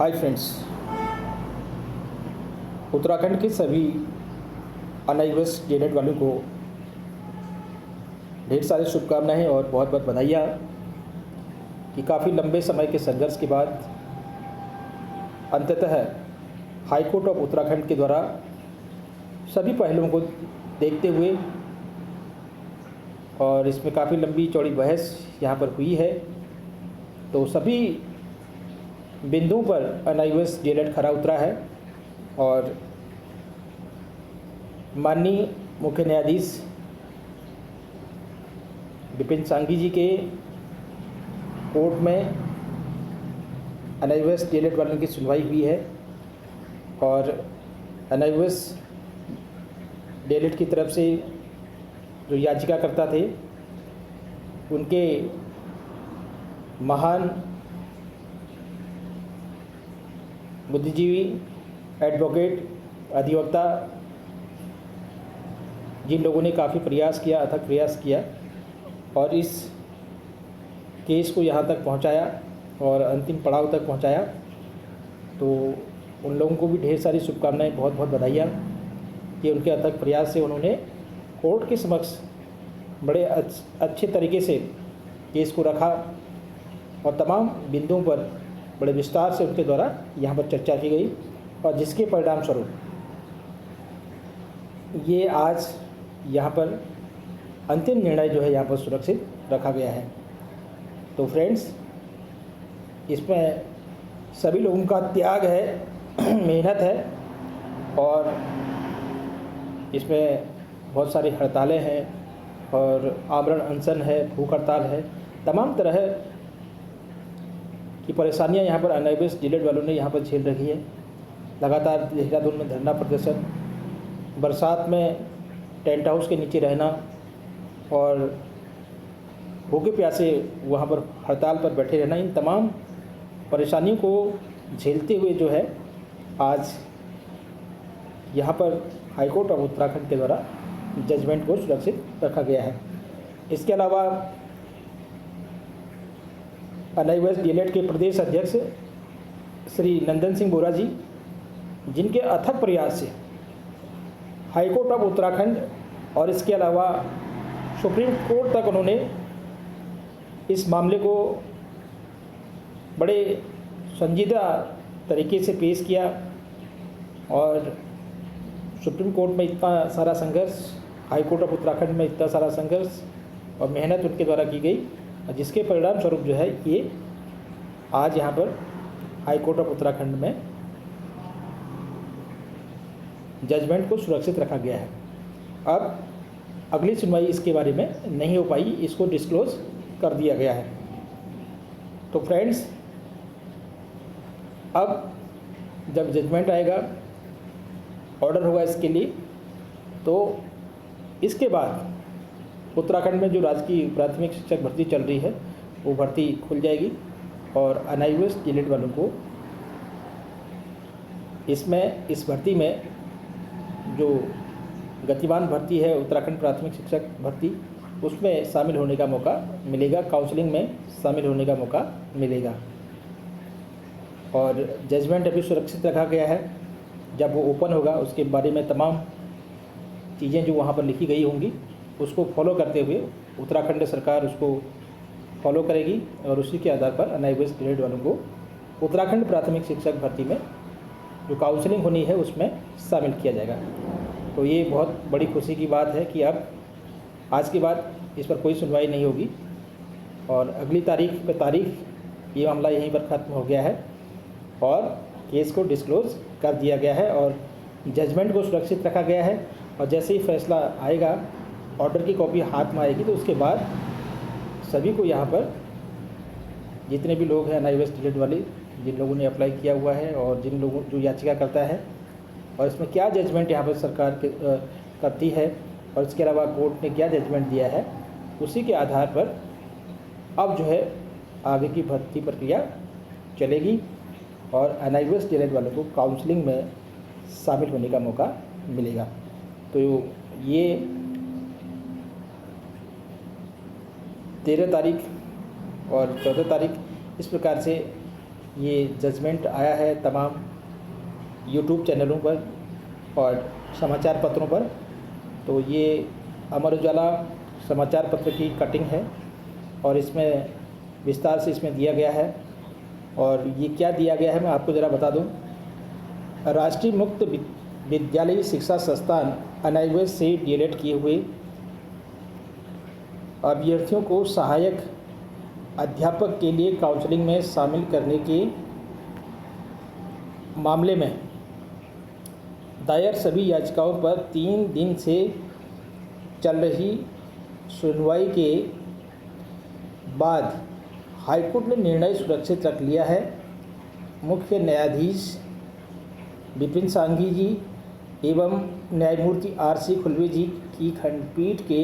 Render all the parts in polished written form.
Hi friends, Uttarakhand के सभी अनआईएएस Janet वालों को ढेर सारी शुभकामनाएं और बहुत बहुत बधाइयाँ कि काफ़ी लंबे समय के संघर्ष के बाद अंततः हाई कोर्ट ऑफ उत्तराखंड के द्वारा सभी पहलुओं को देखते हुए और इसमें काफ़ी लंबी चौड़ी बहस यहाँ पर हुई है, तो सभी बिंदुओं पर अनआईएएस जेनेट खरा उतरा है और माननीय मुख्य न्यायाधीश विपिन सांघी जी के कोर्ट में अनआईएएस जेनेट वालों की सुनवाई हुई है और अनआईएएस जेनेट की तरफ से जो याचिकाकर्ता थे उनके महान बुद्धिजीवी, एडवोकेट, अधिवक्ता जिन लोगों ने काफ़ी प्रयास किया, अथक प्रयास किया और इस केस को यहाँ तक पहुँचाया और अंतिम पड़ाव तक पहुँचाया, तो उन लोगों को भी ढेर सारी शुभकामनाएं, बहुत बहुत बधाइयाँ कि उनके अथक प्रयास से उन्होंने कोर्ट के समक्ष बड़े अच्छे तरीके से केस को रखा और तमाम बिंदुओं पर बड़े विस्तार से उनके द्वारा यहाँ पर चर्चा की गई और जिसके परिणाम स्वरूप ये आज यहाँ पर अंतिम निर्णय जो है यहाँ पर सुरक्षित रखा गया है। तो फ्रेंड्स, इसमें सभी लोगों का त्याग है, मेहनत है और इसमें बहुत सारी हड़तालें हैं और आमरण अनशन है, भूख हड़ताल है, तमाम तरह की परेशानियां यहाँ पर अनआईएएस जेनेट वालों ने यहाँ पर झेल रखी है। लगातार देहरादून में धरना प्रदर्शन, बरसात में टेंट हाउस के नीचे रहना और भूखे प्यासे वहाँ पर हड़ताल पर बैठे रहना, इन तमाम परेशानियों को झेलते हुए जो है आज यहाँ पर हाई कोर्ट ऑफ उत्तराखंड के द्वारा जजमेंट को सुरक्षित रखा गया है। इसके अलावा अनआईएएस जेनेट के प्रदेश अध्यक्ष श्री नंदन सिंह बोरा जी, जिनके अथक प्रयास से हाई कोर्ट ऑफ उत्तराखंड और इसके अलावा सुप्रीम कोर्ट तक उन्होंने इस मामले को बड़े संजीदा तरीके से पेश किया और सुप्रीम कोर्ट में इतना सारा संघर्ष, हाई कोर्ट ऑफ उत्तराखंड में इतना सारा संघर्ष और मेहनत उनके द्वारा की गई, जिसके परिणाम स्वरूप जो है ये आज यहाँ पर हाई कोर्ट ऑफ उत्तराखंड में जजमेंट को सुरक्षित रखा गया है। अब अगली सुनवाई इसके बारे में नहीं हो पाई, इसको डिस्क्लोज कर दिया गया है। तो फ्रेंड्स, अब जब जजमेंट आएगा, ऑर्डर होगा इसके लिए, तो इसके बाद उत्तराखंड में जो राजकीय प्राथमिक शिक्षक भर्ती चल रही है वो भर्ती खुल जाएगी और अनआईएएस जेनेट वालों को इस भर्ती में जो गतिमान भर्ती है उत्तराखंड प्राथमिक शिक्षक भर्ती, उसमें शामिल होने का मौका मिलेगा, काउंसलिंग में शामिल होने का मौका मिलेगा। और जजमेंट अभी सुरक्षित रखा गया है, जब वो ओपन होगा उसके बारे में तमाम चीज़ें जो वहाँ पर लिखी गई होंगी उसको फॉलो करते हुए उत्तराखंड सरकार उसको फॉलो करेगी और उसी के आधार पर अनआईएएस जेनेट वालों को उत्तराखंड प्राथमिक शिक्षक भर्ती में जो काउंसलिंग होनी है उसमें शामिल किया जाएगा। तो ये बहुत बड़ी खुशी की बात है कि अब आज के बाद इस पर कोई सुनवाई नहीं होगी और अगली तारीख ये मामला यहीं पर ख़त्म हो गया है और केस को डिस्क्लोज कर दिया गया है और जजमेंट को सुरक्षित रखा गया है। और जैसे ही फैसला आएगा, ऑर्डर की कॉपी हाथ में आएगी, तो उसके बाद सभी को यहाँ पर जितने भी लोग हैं अनआईएएस जेनेट वाले, जिन लोगों ने अप्लाई किया हुआ है और जिन लोगों जो याचिका करता है और इसमें क्या जजमेंट यहाँ पर सरकार करती है और इसके अलावा कोर्ट ने क्या जजमेंट दिया है, उसी के आधार पर अब जो है आगे की भर्ती प्रक्रिया चलेगी और अनआईएएस जेनेट वालों को काउंसलिंग में शामिल होने का मौका मिलेगा। तो ये 13 तारीख और 14 तारीख इस प्रकार से ये जजमेंट आया है तमाम यूट्यूब चैनलों पर और समाचार पत्रों पर। तो ये अमर उजाला समाचार पत्र की कटिंग है और इसमें विस्तार से इसमें दिया गया है। और ये क्या दिया गया है मैं आपको ज़रा बता दूं। राष्ट्रीय मुक्त विद्यालयी शिक्षा संस्थान एनआईओएस से डीएलएड किए हुए अभ्यर्थियों को सहायक अध्यापक के लिए काउंसलिंग में शामिल करने के मामले में दायर सभी याचिकाओं पर 3 दिन से चल रही सुनवाई के बाद हाईकोर्ट ने निर्णय सुरक्षित रख लिया है। मुख्य न्यायाधीश विपिन सांघी जी एवं न्यायमूर्ति आर.सी. खुल्वे जी की खंडपीठ के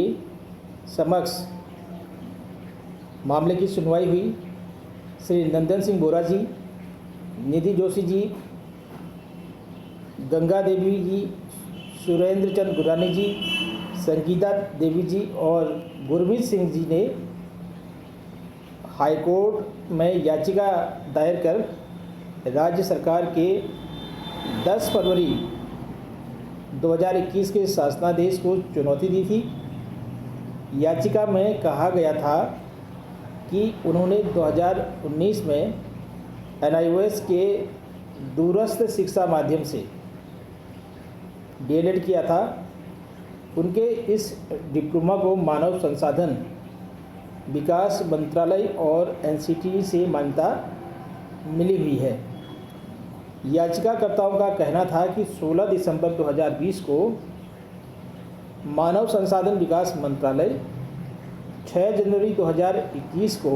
समक्ष मामले की सुनवाई हुई। श्री नंदन सिंह बोरा जी, निधि जोशी जी, गंगा देवी जी, सुरेंद्र चंद गुरानी जी, संगीता देवी जी और गुरमीत सिंह जी ने हाईकोर्ट में याचिका दायर कर राज्य सरकार के 10 फरवरी 2021 के शासनादेश को चुनौती दी थी। याचिका में कहा गया था कि उन्होंने 2019 में एनआईओएस के दूरस्थ शिक्षा माध्यम से डीएलएड किया था। उनके इस डिप्लोमा को मानव संसाधन विकास मंत्रालय और एनसीटी से मान्यता मिली हुई है। याचिकाकर्ताओं का कहना था कि 16 दिसंबर 2020 को मानव संसाधन विकास मंत्रालय, 6 जनवरी 2021 को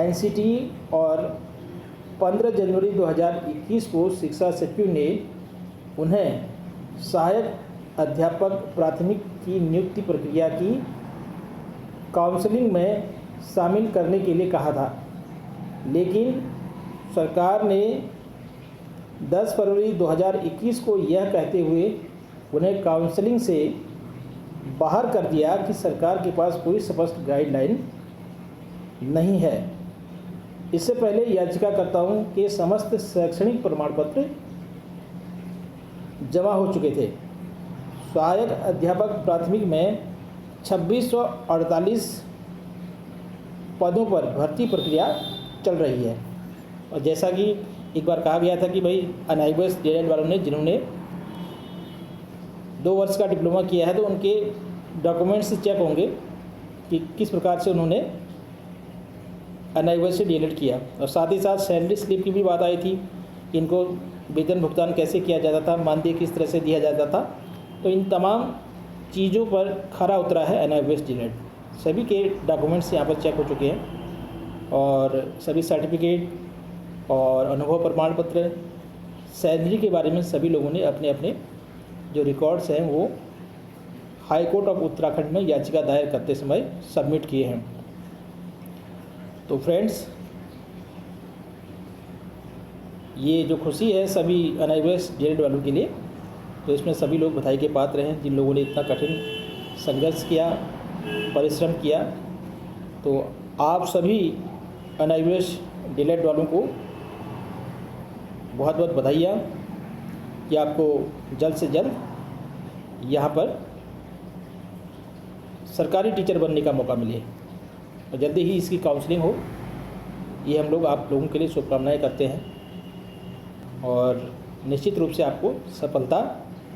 एनसीटी और 15 जनवरी 2021 को शिक्षा सचिव ने उन्हें सहायक अध्यापक प्राथमिक की नियुक्ति प्रक्रिया की काउंसलिंग में शामिल करने के लिए कहा था। लेकिन सरकार ने 10 फरवरी 2021 को यह कहते हुए उन्हें काउंसलिंग से बाहर कर दिया कि सरकार के पास कोई स्पष्ट गाइडलाइन नहीं है। इससे पहले याचिकाकर्ताओं के समस्त शैक्षणिक प्रमाण पत्र जमा हो चुके थे। सहायक अध्यापक प्राथमिक में 2648 पदों पर भर्ती प्रक्रिया चल रही है। और जैसा कि एक बार कहा गया था कि भाई एनआईओएस डीएलएड वालों ने जिन्होंने 2 वर्ष का डिप्लोमा किया है तो उनके डॉक्यूमेंट्स चेक होंगे कि किस प्रकार से उन्होंने एनआईओएस से डीएलएड किया। और साथ ही साथ सैलरी स्लिप की भी बात आई थी, इनको वेतन भुगतान कैसे किया जाता था, मानदेय किस तरह से दिया जाता था। तो इन तमाम चीज़ों पर खरा उतरा है एनआईओएस डीएलएड। सभी के डॉक्यूमेंट्स यहाँ पर चेक हो चुके हैं और सभी सर्टिफिकेट और अनुभव प्रमाण पत्र, सैलरी के बारे में सभी लोगों ने अपने अपने जो रिकॉर्ड्स हैं वो हाई कोर्ट ऑफ उत्तराखंड में याचिका दायर करते समय सबमिट किए हैं। तो फ्रेंड्स, ये जो खुशी है सभी एनआईओएस डीएलएड वालों के लिए, तो इसमें सभी लोग बधाई के पात्र हैं जिन लोगों ने इतना कठिन संघर्ष किया, परिश्रम किया। तो आप सभी एनआईओएस डीएलएड वालों को बहुत बहुत बधाइयाँ कि आपको जल्द से जल्द यहाँ पर सरकारी टीचर बनने का मौका मिले और जल्दी ही इसकी काउंसलिंग हो। ये हम लोग आप लोगों के लिए शुभकामनाएं करते हैं और निश्चित रूप से आपको सफलता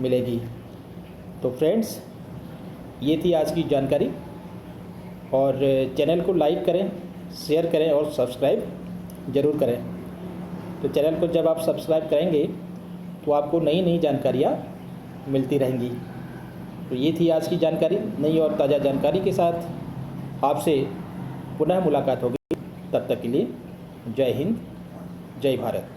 मिलेगी। तो फ्रेंड्स, ये थी आज की जानकारी और चैनल को लाइक करें, शेयर करें और सब्सक्राइब ज़रूर करें। तो चैनल को जब आप सब्सक्राइब करेंगे तो आपको नई नई जानकारियाँ मिलती रहेंगी। तो ये थी आज की जानकारी। नई और ताज़ा जानकारी के साथ आपसे पुनः मुलाकात होगी। तब तक के लिए जय हिंद, जय भारत।